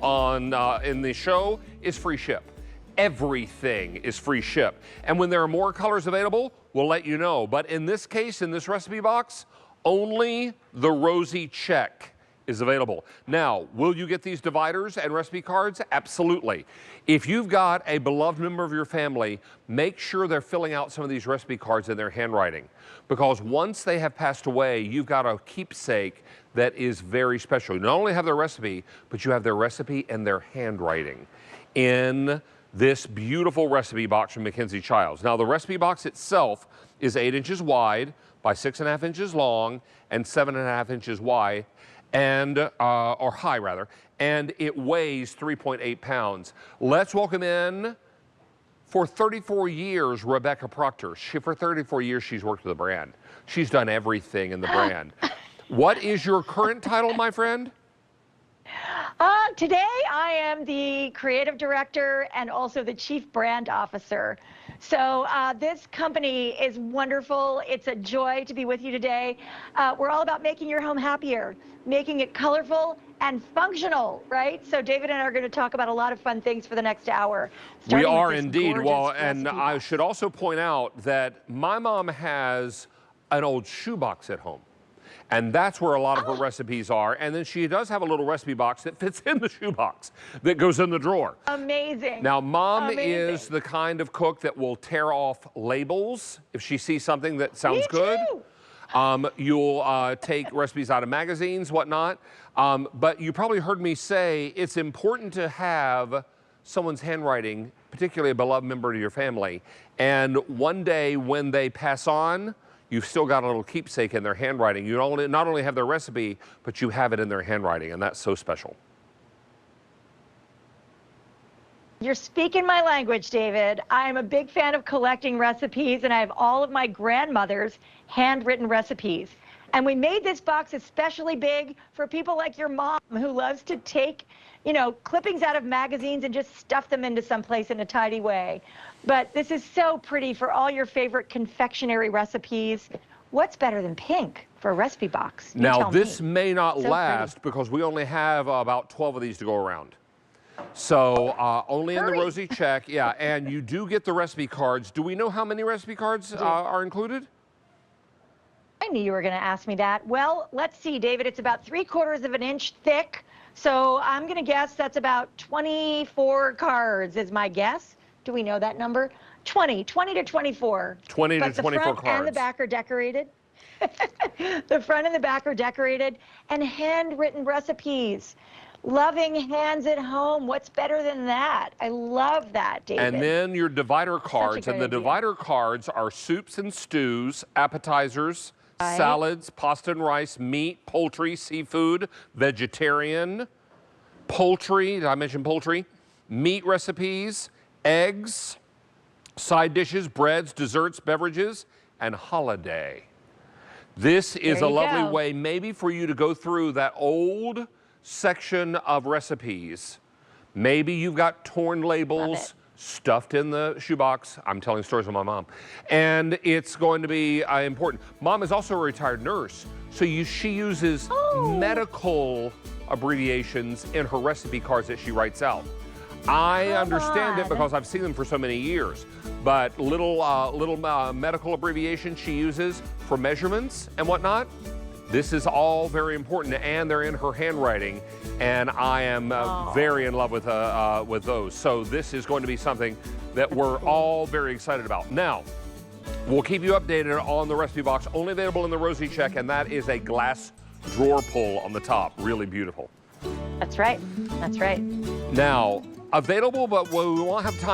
on in the show is free ship. Everything is free ship. And when there are more colors available, we'll let you know. But in this case, in this recipe box, only the rosy check is available. Now, will you get these dividers and recipe cards? Absolutely. If you've got a beloved member of your family, make sure they're filling out some of these recipe cards in their handwriting. Because once they have passed away, you've got a keepsake that is very special. You not only have their recipe, but you have their recipe and their handwriting in this beautiful recipe box from Mackenzie-Childs. Now, the recipe box itself is 8 inches wide by 6.5 inches long and 7.5 inches wide, and or high rather, and it weighs 3.8 pounds. Let's welcome in, for 34 years, Rebecca Proctor. For 34 years, she's worked with the brand. She's done everything in the brand. What is your current title, my friend? Today, I am the creative director and also the chief brand officer. So this company is wonderful. It's a joy to be with you today. We're all about making your home happier, making it colorful and functional, right? So David and I are going to talk about a lot of fun things for the next hour. We are indeed. Well, and I should also point out that my mom has an old shoebox at home. And that's where a lot of her recipes are. And then she does have a little recipe box that fits in the shoebox that goes in the drawer. Amazing. Now, Mom is the kind of cook that will tear off labels if she sees something that sounds good. You'll take recipes out of magazines, whatnot. But you probably heard me say it's important to have someone's handwriting, particularly a beloved member of your family. And one day when they pass on, you've still got a little keepsake in their handwriting. You not only have their recipe, but you have it in their handwriting, and that's so special. You're speaking my language, David. I'm a big fan of collecting recipes, and I have all of my grandmother's handwritten recipes. And we made this box especially big for people like your mom who loves to take, you know, clippings out of magazines and just stuff them into someplace in a tidy way. But this is so pretty for all your favorite confectionery recipes. What's better than pink for a recipe box? Now, this may not last because we only have about 12 of these to go around. So only in the rosy check, yeah. And you do get the recipe cards. Do we know how many recipe cards are included? I knew you were going to ask me that. Well, let's see, David. It's about 3/4 of an inch thick. So I'm going to guess that's about 24 cards is my guess. Do we know that number? 20 to 24. 20 to 24 cards. But the front and the back are decorated. The front and the back are decorated and handwritten recipes. Loving hands at home. What's better than that? I love that, David. And then your divider cards. And the divider cards are soups and stews, appetizers, salads, pasta and rice, meat, poultry, seafood, vegetarian, poultry. Did I mention poultry? Meat recipes, eggs, side dishes, breads, desserts, beverages, and holiday. This is a lovely way maybe for you to go through that old section of recipes. Maybe you've got torn labels stuffed in the shoebox. I'm telling stories of my mom. And it's going to be important. Mom is also a retired nurse, so she uses medical abbreviations in her recipe cards that she writes out. I understand it because I've seen them for so many years. But little medical abbreviations she uses for measurements and whatnot, this is all very important, and they're in her handwriting, and I am very in love with those. So this is going to be something that we're all very excited about. Now, we'll keep you updated on the recipe box, only available in the rosy check, and that is a glass drawer pull on the top. Really beautiful. That's right. That's right. Now, available, but we won't have time